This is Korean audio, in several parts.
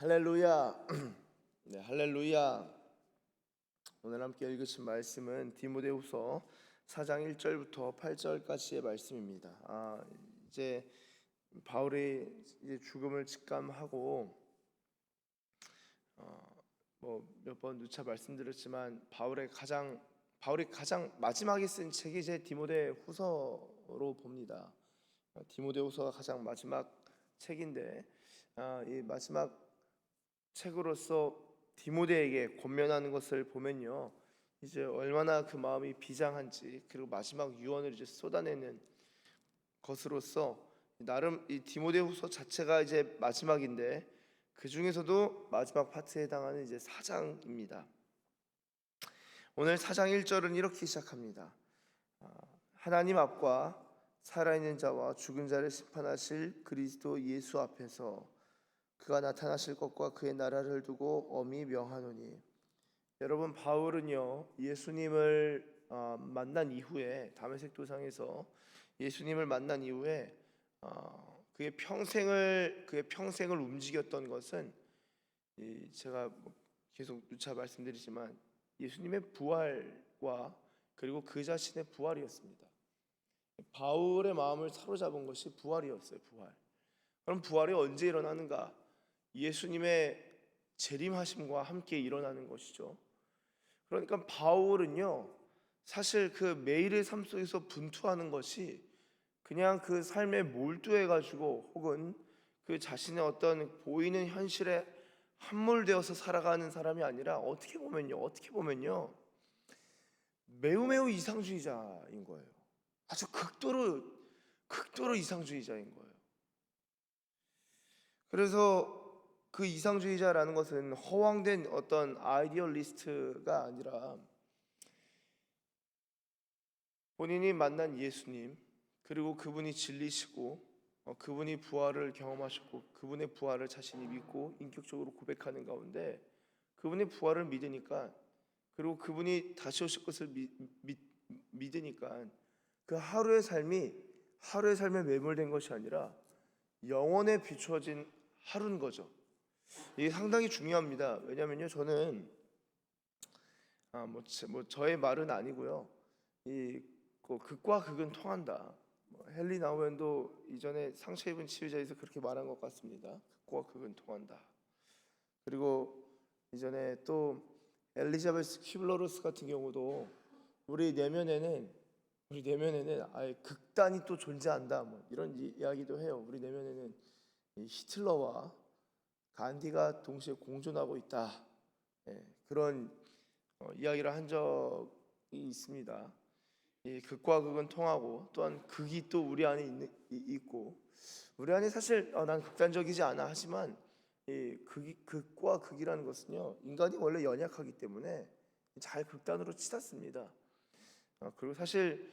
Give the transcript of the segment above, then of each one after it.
할렐루야. 네, 할렐루야. 오늘 함께 읽으신 말씀은 디모데후서 4장 1절부터 8절까지의 말씀입니다. 이제 바울이 이제 죽음을 직감하고 뭐 몇 번 누차 말씀드렸지만 바울이 가장 마지막에 쓴 책이 이제 디모데후서로 봅니다. 디모데후서가 가장 마지막 책인데 이 마지막 책으로서 디모데에게 권면하는 것을 보면요, 이제 얼마나 그 마음이 비장한지, 그리고 마지막 유언을 이제 쏟아내는 것으로서 나름 이 디모데후서 자체가 이제 마지막인데 그 중에서도 마지막 파트에 해당하는 이제 4장입니다. 오늘 4장 1절은 이렇게 시작합니다. 하나님 앞과 살아있는 자와 죽은 자를 심판하실 그리스도 예수 앞에서 그가 나타나실 것과 그의 나라를 두고 엄히 명하노니. 여러분, 바울은요 예수님을 만난 이후에 다메섹 도상에서 예수님을 만난 이후에 그의 평생을 움직였던 것은 제가 계속 누차 말씀드리지만 예수님의 부활과 그리고 그 자신의 부활이었습니다. 바울의 마음을 사로잡은 것이 부활이었어요. 부활. 그럼 부활이 언제 일어나는가? 예수님의 재림하심과 함께 일어나는 것이죠. 그러니까 바울은요 사실 그 매일의 삶 속에서 분투하는 것이 그냥 그 삶에 몰두해 가지고 혹은 그 자신의 어떤 보이는 현실에 함몰되어서 살아가는 사람이 아니라 어떻게 보면요 매우 이상주의자인 거예요. 아주 극도로 이상주의자인 거예요. 그래서 그 이상주의자라는 것은 허황된 어떤 아이디얼리스트가 아니라 본인이 만난 예수님, 그리고 그분이 진리시고 그분이 부활을 경험하셨고 그분의 부활을 자신이 믿고 인격적으로 고백하는 가운데 그분의 부활을 믿으니까, 그리고 그분이 다시 오실 것을 믿으니까 그 하루의 삶에 매몰된 것이 아니라 영원에 비추어진 하루인 거죠. 이게 상당히 중요합니다. 왜냐면요, 저는 저의 말은 아니고요. 극과 극은 통한다. 헨리 나우엔도 이전에 상처 입은 치유자에서 그렇게 말한 것 같습니다. 극과 극은 통한다. 그리고 이전에 또 엘리자베스 큐블러로스 같은 경우도 우리 내면에는 아예 극단이 또 존재한다. 이런 이야기도 해요. 우리 내면에는 히틀러와 간디가 동시에 공존하고 있다. 그런 이야기를 한 적이 있습니다. 이 극과 극은 통하고 또한 극이 또 우리 안에 있고, 우리 안에 사실 난 극단적이지 않아 하지만 이 극과 극이라는 것은요 인간이 원래 연약하기 때문에 잘 극단으로 치닫습니다. 그리고 사실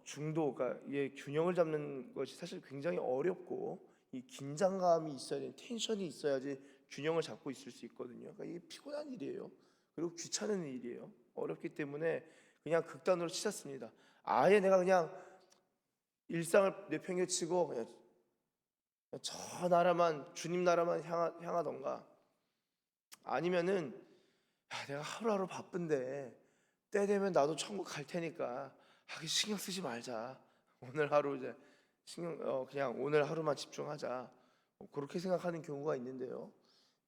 중도가 균형을 잡는 것이 사실 굉장히 어렵고 이 긴장감이 있어야 돼, 텐션이 있어야지 균형을 잡고 있을 수 있거든요. 그러니까 이게 피곤한 일이에요. 그리고 귀찮은 일이에요. 어렵기 때문에 그냥 극단으로 치닫습니다. 아예 내가 그냥 일상을 내팽개치고 그냥 저 나라만, 주님 나라만 향하던가, 아니면은 내가 하루하루 바쁜데 때 되면 나도 천국 갈 테니까 신경 쓰지 말자. 오늘 하루 이제 그냥 오늘 하루만 집중하자. 그렇게 생각하는 경우가 있는데요.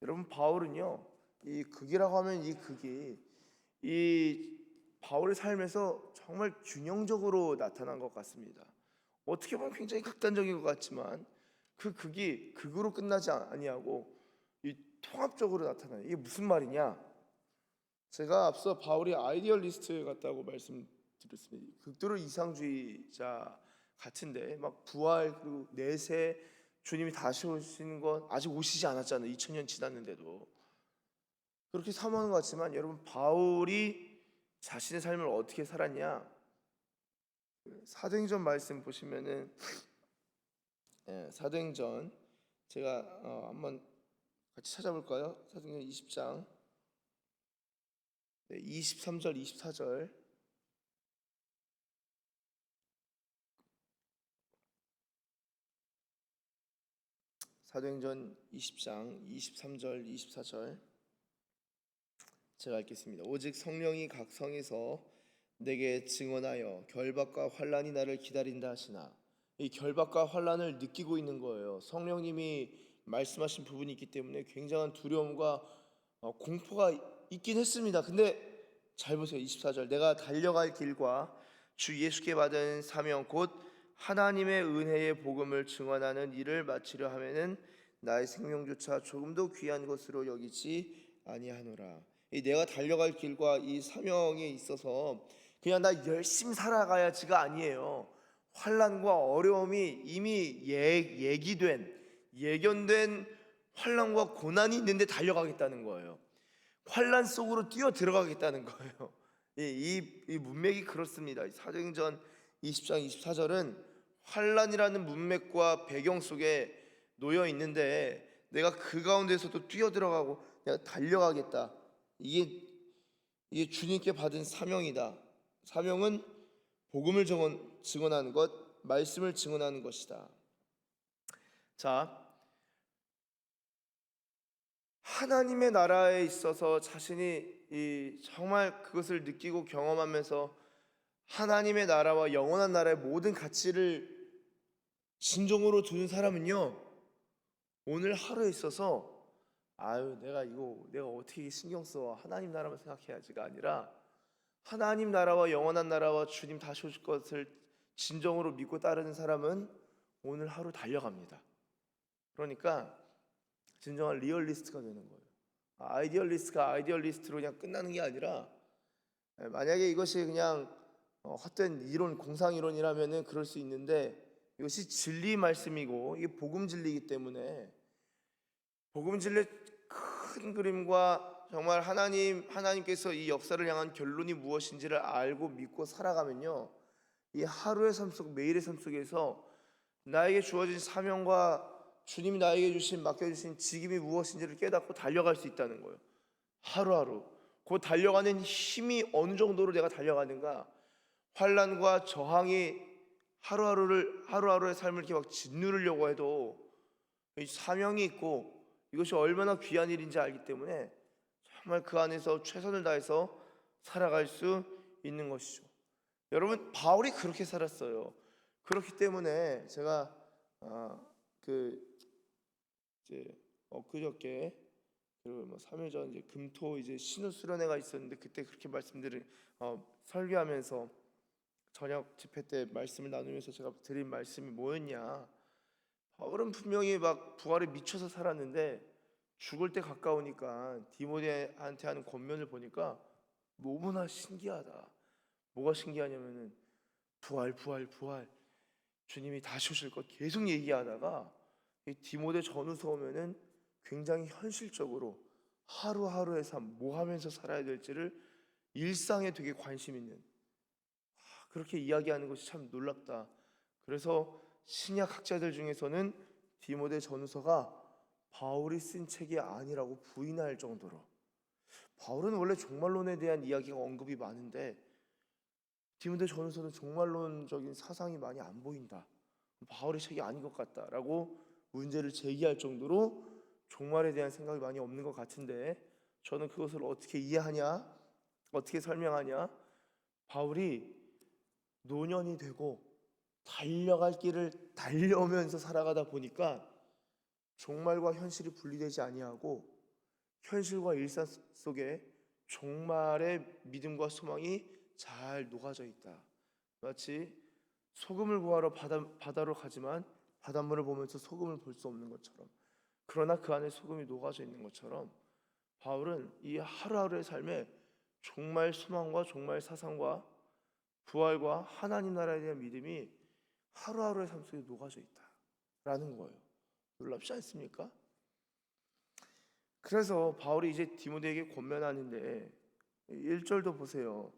여러분, 바울은요 이 극이라고 하면 이 극이 이 바울의 삶에서 정말 균형적으로 나타난 것 같습니다. 어떻게 보면 굉장히 극단적인 것 같지만 그 극이 극으로 끝나지 아니하고 이 통합적으로 나타나요. 이게 무슨 말이냐? 제가 앞서 바울이 아이디얼리스트 같다고 말씀드렸습니다. 극도로 이상주의자 같은데 막 부활 그리고 내세 주님이 다시 오시는 건 아직 오시지 않았잖아요. 2000년 지났는데도 그렇게 사모하는 것 같지만, 여러분, 바울이 자신의 삶을 어떻게 살았냐? 사도행전 말씀 보시면은 사도행전 제가 한번 같이 찾아볼까요? 사도행전 20장 23절 24절. 사도행전 20장 23절 24절 제가 읽겠습니다. 오직 성령이 각 성에서 내게 증언하여 결박과 환난이 나를 기다린다 하시나. 이 결박과 환난을 느끼고 있는 거예요. 성령님이 말씀하신 부분이 있기 때문에 굉장한 두려움과 공포가 있긴 했습니다. 근데 잘 보세요. 24절 내가 달려갈 길과 주 예수께 받은 사명 곧 하나님의 은혜의 복음을 증언하는 일을 마치려 하면은 나의 생명조차 조금도 귀한 것으로 여기지 아니하노라. 이 내가 달려갈 길과 이 사명에 있어서 그냥 나 열심히 살아가야지가 아니에요. 환난과 어려움이 이미 예견된 환난과 고난이 있는데 달려가겠다는 거예요. 환난 속으로 뛰어 들어가겠다는 거예요. 이 문맥이 그렇습니다. 사도행전 20장 24절은 환난이라는 문맥과 배경 속에 놓여 있는데 내가 그 가운데서도 뛰어 들어가고 내가 달려가겠다. 이게 주님께 받은 사명이다. 사명은 복음을 증언하는 것, 말씀을 증언하는 것이다. 자, 하나님의 나라에 있어서 자신이 정말 그것을 느끼고 경험하면서 하나님의 나라와 영원한 나라의 모든 가치를 진정으로 두는 사람은요, 오늘 하루에 있어서 내가 어떻게 신경 써, 하나님 나라만 생각해야지가 아니라 하나님 나라와 영원한 나라와 주님 다시 오실 것을 진정으로 믿고 따르는 사람은 오늘 하루 달려갑니다. 그러니까 진정한 리얼리스트가 되는 거예요. 아이디얼리스트가 아이디얼리스트로 그냥 끝나는 게 아니라, 만약에 이것이 그냥 헛된 이론, 공상 이론이라면은 그럴 수 있는데, 이것이 진리 말씀이고 이게 복음 진리이기 때문에 복음 진리의 큰 그림과 정말 하나님께서 이 역사를 향한 결론이 무엇인지를 알고 믿고 살아가면요, 이 하루의 삶 속, 매일의 삶 속에서 나에게 주어진 사명과 주님이 나에게 맡겨주신 직임이 무엇인지를 깨닫고 달려갈 수 있다는 거예요. 하루하루 그 달려가는 힘이 어느 정도로 내가 달려가는가, 환난과 저항이 하루하루의 삶을 이렇게 막 짓누르려고 해도 이 사명이 있고 이것이 얼마나 귀한 일인지 알기 때문에 정말 그 안에서 최선을 다해서 살아갈 수 있는 것이죠. 여러분, 바울이 그렇게 살았어요. 그렇기 때문에 제가 엊그저께 그리고 3일 전 금토 신우 수련회가 있었는데 그때 그렇게 설교하면서 저녁 집회 때 말씀을 나누면서 제가 드린 말씀이 뭐였냐, 바울은 분명히 막 부활에 미쳐서 살았는데 죽을 때 가까우니까 디모데한테 하는 권면을 보니까 너무나 신기하다. 뭐가 신기하냐면은 부활 주님이 다시 오실 것 계속 얘기하다가 이 디모데 전후서 오면은 굉장히 현실적으로 하루하루의 삶, 뭐 하면서 살아야 될지를 일상에 되게 관심 있는, 그렇게 이야기하는 것이 참 놀랍다. 그래서 신약 학자들 중에서는 디모데 전후서가 바울이 쓴 책이 아니라고 부인할 정도로, 바울은 원래 종말론에 대한 이야기가 언급이 많은데 디모데 전후서는 종말론적인 사상이 많이 안 보인다, 바울의 책이 아닌 것 같다라고 문제를 제기할 정도로 종말에 대한 생각이 많이 없는 것 같은데, 저는 그것을 어떻게 이해하냐, 어떻게 설명하냐, 바울이 노년이 되고 달려갈 길을 달려오면서 살아가다 보니까 종말과 현실이 분리되지 아니하고 현실과 일상 속에 종말의 믿음과 소망이 잘 녹아져 있다. 마치 소금을 구하러 바다로 가지만 바닷물을 보면서 소금을 볼 수 없는 것처럼, 그러나 그 안에 소금이 녹아져 있는 것처럼 바울은 이 하루하루의 삶에 종말 소망과 종말 사상과 부활과 하나님 나라에 대한 믿음이 하루하루의 삶 속에 녹아져 있다라는 거예요. 놀랍지 않습니까? 그래서 바울이 이제 디모데에게 권면하는데 1절도 보세요.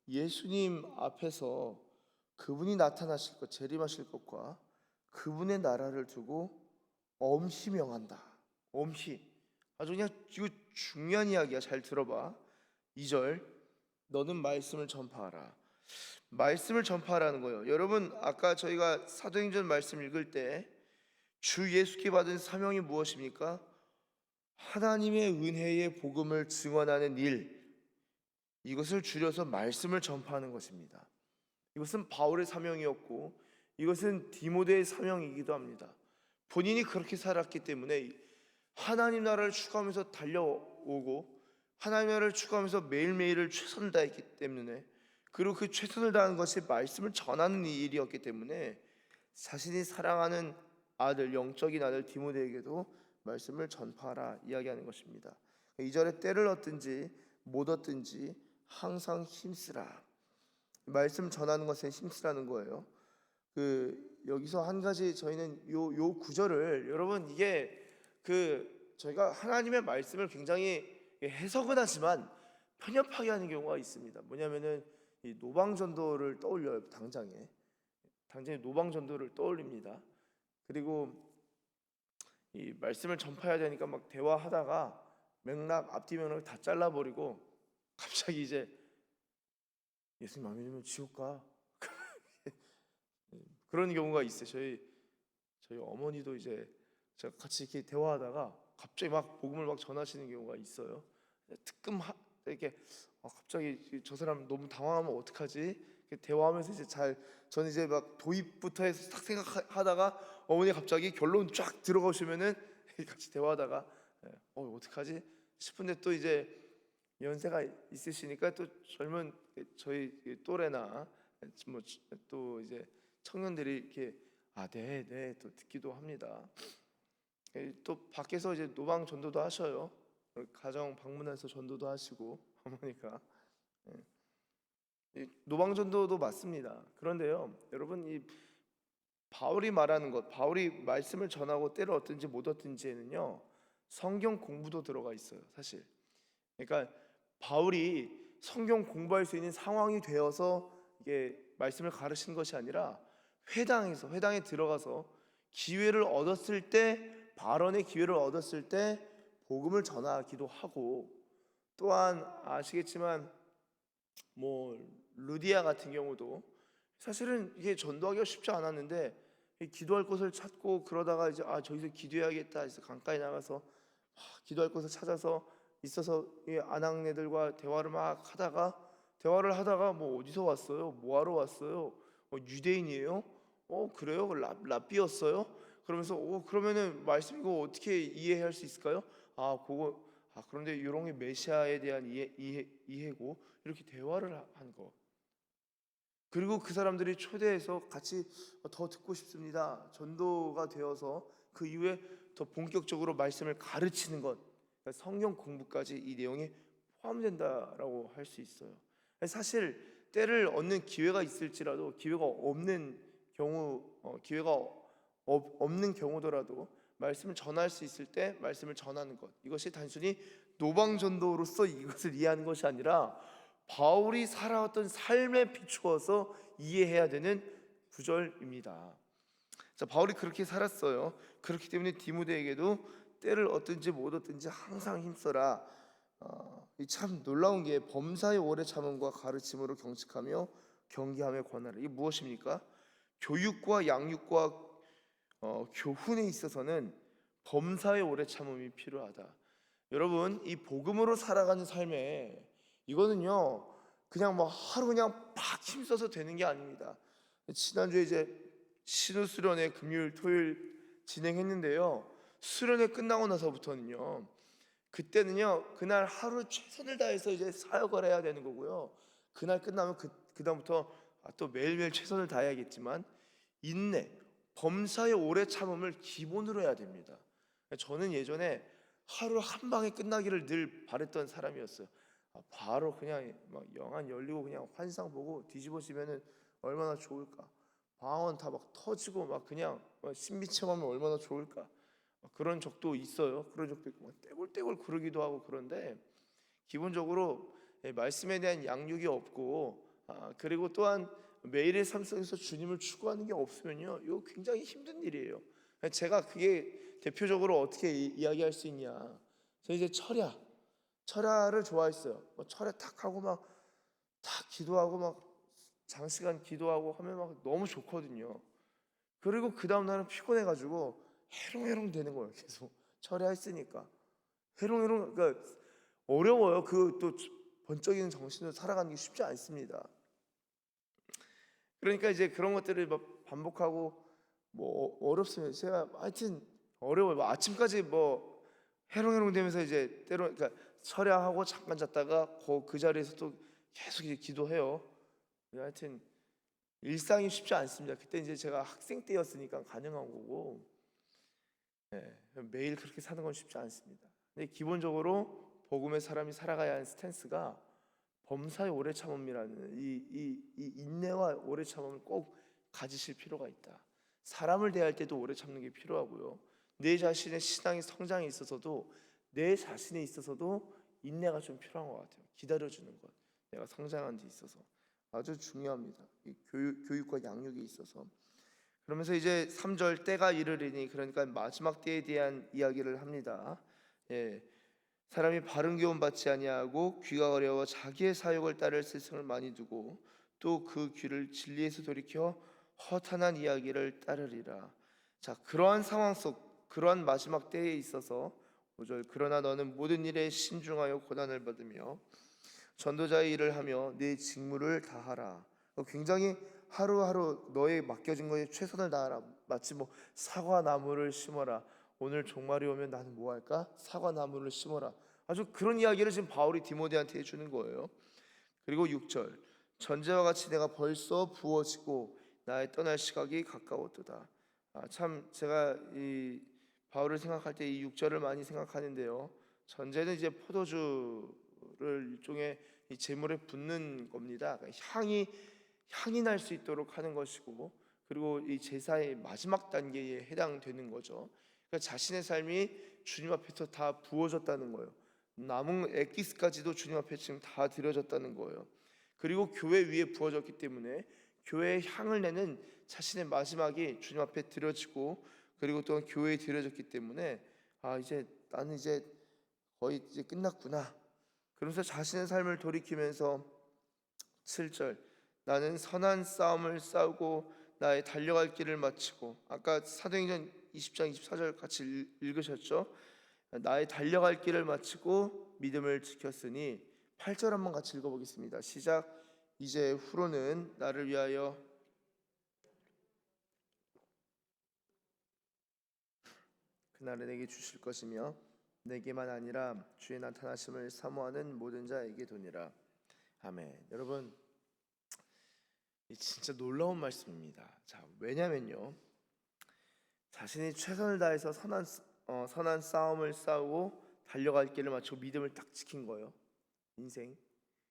예수님 앞에서 그분이 나타나실 것, 재림하실 것과 그분의 나라를 두고 엄히 명한다. 엄히, 아주 그냥 이거 중요한 이야기야. 잘 들어봐. 2절, 너는 말씀을 전파하라. 말씀을 전파하라는 거예요. 여러분, 아까 저희가 사도행전 말씀 읽을 때 주 예수께 받은 사명이 무엇입니까? 하나님의 은혜의 복음을 증언하는 일, 이것을 줄여서 말씀을 전파하는 것입니다. 이것은 바울의 사명이었고 이것은 디모데의 사명이기도 합니다. 본인이 그렇게 살았기 때문에 하나님 나라를 추구하면서 달려오고 하나님 나라를 추구하면서 매일매일을 최선을 다했기 때문에, 그리고 그 최선을 다하는 것이 말씀을 전하는 일이었기 때문에 자신이 사랑하는 아들, 영적인 아들 디모데에게도 말씀을 전파하라 이야기하는 것입니다. 2절에 때를 얻든지 못 얻든지 항상 힘쓰라. 말씀 전하는 것에 힘쓰라는 거예요. 여기서 한 가지 저희는 요 구절을, 여러분 이게 저희가 하나님의 말씀을 굉장히 해석은 하지만 편협하게 하는 경우가 있습니다. 뭐냐면은 이 노방전도를 떠올려요. 당장에 노방전도를 떠올립니다. 그리고 이 말씀을 전파해야 되니까 막 대화하다가 맥락, 앞뒤 맥락을 다 잘라버리고 갑자기 이제 예수님 안 믿으면 지옥 가. 그런 경우가 있어요. 저희 어머니도 이제 제가 같이 이렇게 대화하다가 갑자기 막 복음을 막 전하시는 경우가 있어요. 이렇게 갑자기 저 사람 너무 당황하면 어떡하지? 이렇게 대화하면서 이제 저는 이제 막 도입부터 해서 딱 생각하다가 어머니 갑자기 결론 쫙 들어가시면은 같이 대화하다가 어떡하지 싶은데, 또 이제 연세가 있으시니까 또 젊은 저희 또래나 뭐 또 이제 청년들이 이렇게 네 또 듣기도 합니다. 또 밖에서 이제 노방 전도도 하셔요. 가정 방문해서 전도도 하시고 어머니가 노방 전도도 맞습니다. 그런데요, 여러분 이 바울이 말하는 것, 바울이 말씀을 전하고 때를 얻든지 못 얻든지에는요 성경 공부도 들어가 있어요, 사실. 그러니까 바울이 성경 공부할 수 있는 상황이 되어서 이게 말씀을 가르치는 것이 아니라 회당에 들어가서 기회를 얻었을 때, 발언의 기회를 얻었을 때 복음을 전하기도 하고, 또한 아시겠지만 뭐 루디아 같은 경우도 사실은 이게 전도하기가 쉽지 않았는데 기도할 곳을 찾고, 그러다가 이제 저기서 기도해야겠다 해서 강가에 나가서 기도할 곳을 찾아서 있어서 이 아낙네들과 대화를 하다가 뭐 어디서 왔어요? 뭐 하러 왔어요? 유대인이에요? 그래요? 랍비였어요? 그러면서 그러면은 말씀 이거 어떻게 이해할 수 있을까요? 그런데 이런 게 메시아에 대한 이해고, 이렇게 대화를 한 거. 그리고 그 사람들이 초대해서 같이 더 듣고 싶습니다. 전도가 되어서 그 이후에 더 본격적으로 말씀을 가르치는 것, 그러니까 성경 공부까지 이 내용에 포함된다라고 할 수 있어요. 사실 때를 얻는 기회가 있을지라도 기회가 없는 경우더라도 말씀을 전할 수 있을 때 말씀을 전하는 것, 이것이 단순히 노방전도로서 이것을 이해하는 것이 아니라 바울이 살아왔던 삶에 비추어서 이해해야 되는 구절입니다. 자, 바울이 그렇게 살았어요. 그렇기 때문에 디모데에게도 때를 얻든지 못 얻든지 항상 힘써라. 참 놀라운 게 범사의 오래 참음과 가르침으로 경직하며 경계함에 권하라. 이게 무엇입니까? 교육과 양육과 교훈에 있어서는 범사의 오래 참음이 필요하다. 여러분, 이 복음으로 살아가는 삶에 이거는요 그냥 뭐 하루 그냥 팍 힘써서 되는 게 아닙니다. 지난주에 이제 신우 수련회 금요일 토요일 진행했는데요, 수련회 끝나고 나서부터는요, 그때는요 그날 하루 최선을 다해서 이제 사역을 해야 되는 거고요, 그날 끝나면 그다음부터 또 매일매일 최선을 다해야겠지만 인내, 범사의 오래 참음을 기본으로 해야 됩니다. 저는 예전에 하루 한 방에 끝나기를 늘 바랬던 사람이었어요. 바로 그냥 막 영안 열리고 그냥 환상 보고 뒤집어지면은 얼마나 좋을까. 방언 다 막 터지고 막 그냥 신비체험하면 얼마나 좋을까. 그런 적도 있어요. 그런 적도 있고 떼굴떼굴 그러기도 하고. 그런데 기본적으로 말씀에 대한 양육이 없고, 그리고 또한 매일의 삶 속에서 주님을 추구하는 게 없으면요, 이거 굉장히 힘든 일이에요. 제가 그게 대표적으로 어떻게 이야기할 수 있냐. 저 이제 철야를 좋아했어요. 철야 탁 하고 막 탁 기도하고 막 장시간 기도하고 하면 막 너무 좋거든요. 그리고 그 다음 날은 피곤해가지고 해롱해롱 되는 거예요. 계속 철야했으니까 해롱해롱. 그러니까 어려워요. 그 또 번쩍이는 정신으로 살아가는 게 쉽지 않습니다. 그러니까 이제 그런 것들을 막 반복하고 뭐 어렵습니다. 제가 하여튼 어려워요. 뭐 아침까지 뭐 해롱해롱 되면서 이제 때로 그러니까 철야하고 잠깐 잤다가 그 자리에서 또 계속 이제 기도해요. 하여튼 일상이 쉽지 않습니다. 그때 이제 제가 학생 때였으니까 가능한 거고, 예, 매일 그렇게 사는 건 쉽지 않습니다. 근데 기본적으로 복음의 사람이 살아가야 하는 스탠스가 범사의 오래 참음이라는 이 인내와 오래 참음을 꼭 가지실 필요가 있다. 사람을 대할 때도 오래 참는 게 필요하고요. 내 자신의 신앙의 성장에 있어서도 내 자신에 있어서도 인내가 좀 필요한 것 같아요. 기다려주는 것, 내가 성장하는 데 있어서 아주 중요합니다. 이 교육과 양육에 있어서. 그러면서 이제 3절 때가 이르리니, 그러니까 마지막 때에 대한 이야기를 합니다. 예, 사람이 바른 교훈 받지 아니하고 귀가 어려워 자기의 사욕을 따를 스승을 많이 두고 또 그 귀를 진리에서 돌이켜 허탄한 이야기를 따르리라. 자, 그러한 상황 속 그러한 마지막 때에 있어서 5절, 그러나 너는 모든 일에 신중하여 고난을 받으며 전도자의 일을 하며 네 직무를 다하라. 굉장히 하루하루 너의 맡겨진 것에 최선을 다하라. 마치 뭐 사과나무를 심어라. 오늘 종말이 오면 나는 뭐 할까? 사과나무를 심어라. 아주 그런 이야기를 지금 바울이 디모데한테 해주는 거예요. 그리고 6절, 전제와 같이 내가 벌써 부어지고 나의 떠날 시각이 가까웠도다. 참 제가 이 바울을 생각할 때 이 6절을 많이 생각하는데요. 전제는 이제 포도주를 일종의 이 제물에 붓는 겁니다. 그러니까 향이 날 수 있도록 하는 것이고, 그리고 이 제사의 마지막 단계에 해당되는 거죠. 그러니까 자신의 삶이 주님 앞에서 다 부어졌다는 거예요. 남은 엑기스까지도 주님 앞에 지금 다 드려졌다는 거예요. 그리고 교회 위에 부어졌기 때문에 교회의 향을 내는 자신의 마지막이 주님 앞에 드려지고, 그리고 또 교회에 드려졌기 때문에 이제 나는 이제 거의 이제 끝났구나. 그러면서 자신의 삶을 돌이키면서 7절, 나는 선한 싸움을 싸우고 나의 달려갈 길을 마치고, 아까 사도행전 20장 24절 같이 읽으셨죠? 나의 달려갈 길을 마치고 믿음을 지켰으니. 8절 한번 같이 읽어보겠습니다. 시작. 이제 후로는 나를 위하여 그날은 내게 주실 것이며 내게만 아니라 주의 나타나심을 사모하는 모든 자에게 도니라. 아멘. 여러분, 이 진짜 놀라운 말씀입니다. 자, 왜냐면요, 자신이 최선을 다해서 선한 싸움을 싸우고 달려갈 길을 마치고 믿음을 딱 지킨 거예요. 인생.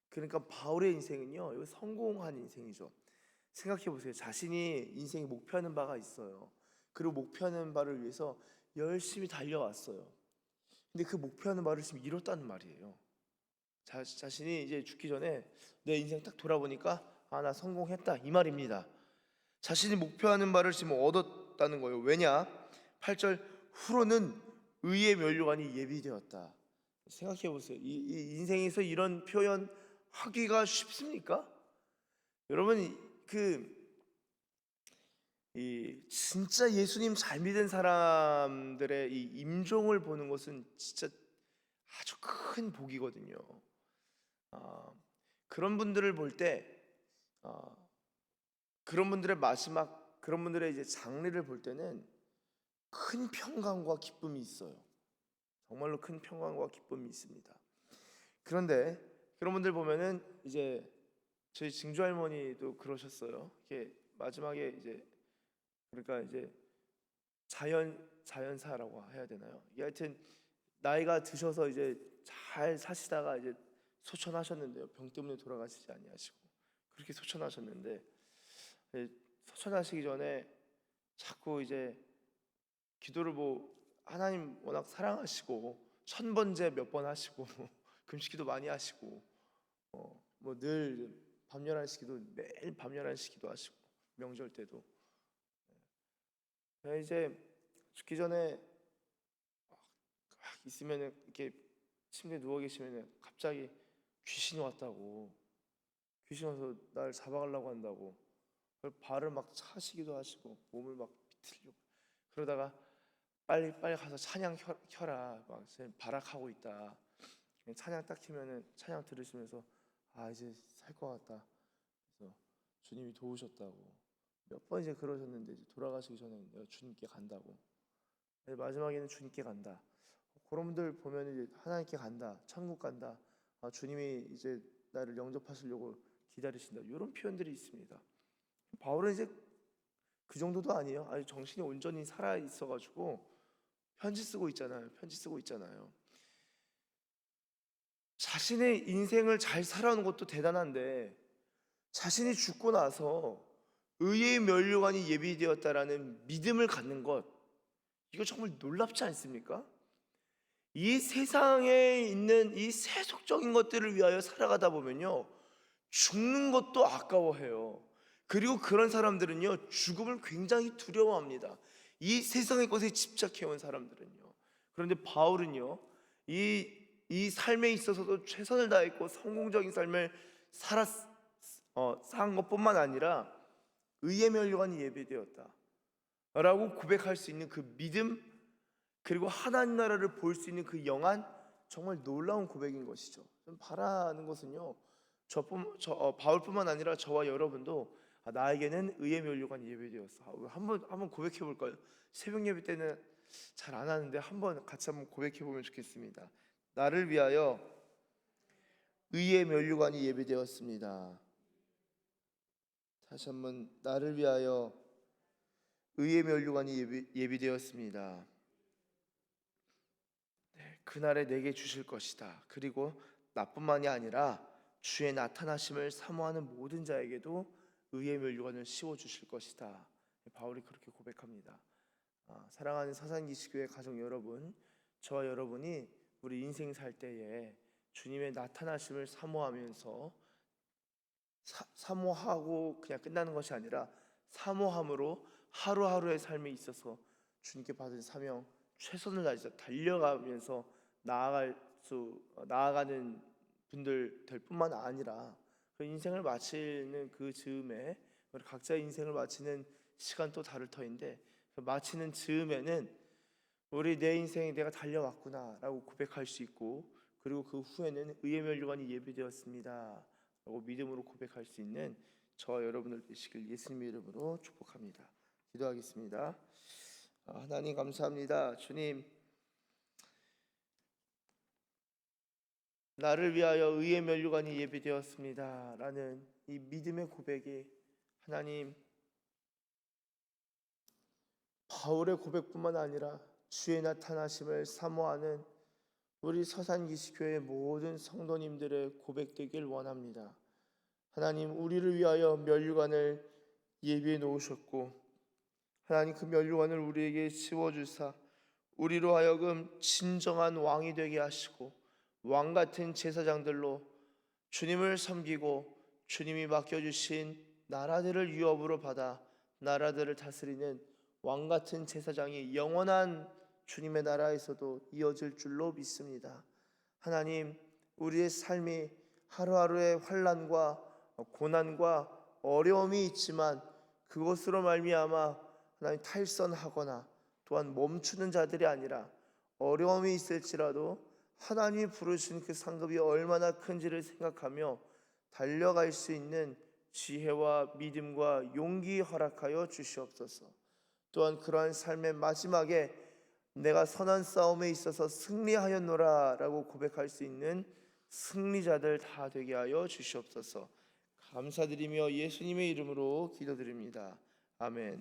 그러니까 바울의 인생은요, 이거 성공한 인생이죠. 생각해 보세요. 자신이 인생에 목표하는 바가 있어요. 그리고 목표하는 바를 위해서 열심히 달려왔어요. 근데 그 목표하는 바를 지금 이뤘다는 말이에요. 자신이 이제 죽기 전에 내 인생 딱 돌아보니까 나 성공했다 이 말입니다. 자신이 목표하는 바를 지금 얻었다는 거예요. 왜냐? 8절, 후로는 의의 면류관이 예비되었다. 생각해 보세요. 이 인생에서 이런 표현 하기가 쉽습니까? 여러분, 이 진짜 예수님 잘 믿은 사람들의 이 임종을 보는 것은 진짜 아주 큰 복이거든요. 그런 분들을 볼 때, 그런 분들의 마지막, 그런 분들의 이제 장례를 볼 때는 큰 평강과 기쁨이 있어요. 정말로 큰 평강과 기쁨이 있습니다. 그런데 그런 분들 보면은 이제 저희 증조 할머니도 그러셨어요. 이게 마지막에 이제, 그러니까 이제 자연사라고 해야 되나요? 이게 하여튼 나이가 드셔서 이제 잘 사시다가 이제 소천하셨는데요. 병 때문에 돌아가시지 아니하시고 그렇게 소천하셨는데, 소천하시기 전에 자꾸 이제 기도를 뭐 하나님 워낙 사랑하시고 천번제 몇 번 하시고 금식기도 많이 하시고 뭐 늘 밤 11시 기도, 매일 밤 11시 기도 하시고 명절 때도. 이제 죽기 전에 있으면은 이렇게 침대에 누워 계시면은 갑자기 귀신이 왔다고, 귀신 와서 날 잡아가려고 한다고 발을 막 차시기도 하시고 몸을 막 비틀려고 그러다가 빨리 가서 찬양 켜라. 막 지금 발악하고 있다. 찬양 딱 켜면은 찬양 들으시면서 아 이제 살 것 같다. 그래서 주님이 도우셨다고 몇 번 이제 그러셨는데 이제 돌아가시기 전에 내가 주님께 간다고. 마지막에는 주님께 간다. 그런 분들 보면 이제 하나님께 간다, 천국 간다. 아, 주님이 이제 나를 영접하시려고 기다리신다. 이런 표현들이 있습니다. 바울은 이제 그 정도도 아니에요. 아주 정신이 온전히 살아 있어가지고 편지 쓰고 있잖아요. 자신의 인생을 잘 살아오는 것도 대단한데 자신이 죽고 나서 의의 면류관이 예비되었다라는 믿음을 갖는 것, 이거 정말 놀랍지 않습니까? 이 세상에 있는 이 세속적인 것들을 위하여 살아가다 보면요, 죽는 것도 아까워해요. 그리고 그런 사람들은요, 죽음을 굉장히 두려워합니다. 이 세상의 것에 집착해온 사람들은요. 그런데 바울은요, 이 삶에 있어서도 최선을 다했고 성공적인 삶을 산 것뿐만 아니라 의의 면류관이 예비되었다 라고 고백할 수 있는 그 믿음, 그리고 하나님 나라를 볼 수 있는 그 영안, 정말 놀라운 고백인 것이죠. 바라는 것은요, 바울뿐만 아니라 저와 여러분도 나에게는 의의 면류관이 예배되었어. 한번 고백해 볼까요? 새벽 예배 때는 잘 안 하는데 같이 한번 고백해 보면 좋겠습니다. 나를 위하여 의의 면류관이 예배되었습니다. 다시 한번 나를 위하여 의의 면류관이 예비되었습니다. 그날에 내게 주실 것이다. 그리고 나뿐만이 아니라 주의 나타나심을 사모하는 모든 자에게도 의의 면류관을 씌워 주실 것이다. 바울이 그렇게 고백합니다. 사랑하는 서산기시교회 가족 여러분, 저와 여러분이 우리 인생 살 때에 주님의 나타나심을 사모하면서 사모하고 그냥 끝나는 것이 아니라 사모함으로 하루하루의 삶에 있어서 주님께 받은 사명 최선을 다해서 달려가면서 나아가는 분들 될 뿐만 아니라 그 인생을 마치는 그 즈음에 우리 각자의 인생을 마치는 시간 또 다를 터인데 그 마치는 즈음에는 내 인생에 내가 달려왔구나라고 고백할 수 있고, 그리고 그 후에는 의의 면류관이 예비되었습니다 라고 믿음으로 고백할 수 있는 저와 여러분들 되시길 예수님의 이름으로 축복합니다. 기도하겠습니다. 하나님 감사합니다. 주님, 나를 위하여 의의 면류관이 예비되었습니다 라는 이 믿음의 고백이 하나님 바울의 고백뿐만 아니라 주의 나타나심을 사모하는 우리 서산기시교회 모든 성도님들의 고백되길 원합니다. 하나님, 우리를 위하여 면류관을 예비해 놓으셨고 하나님 그 면류관을 우리에게 씌워주사 우리로 하여금 진정한 왕이 되게 하시고 왕같은 제사장들로 주님을 섬기고 주님이 맡겨주신 나라들을 유업으로 받아 나라들을 다스리는 왕같은 제사장이 영원한 주님의 나라에서도 이어질 줄로 믿습니다. 하나님, 우리의 삶이 하루하루의 환난과 고난과 어려움이 있지만 그것으로 말미암아 하나님 탈선하거나 또한 멈추는 자들이 아니라 어려움이 있을지라도 하나님이 부르신 그 상급이 얼마나 큰지를 생각하며 달려갈 수 있는 지혜와 믿음과 용기 허락하여 주시옵소서. 또한 그러한 삶의 마지막에 내가 선한 싸움에 있어서 승리하였노라 라고 고백할 수 있는 승리자들 다 되게 하여 주시옵소서. 감사드리며 예수님의 이름으로 기도드립니다. 아멘.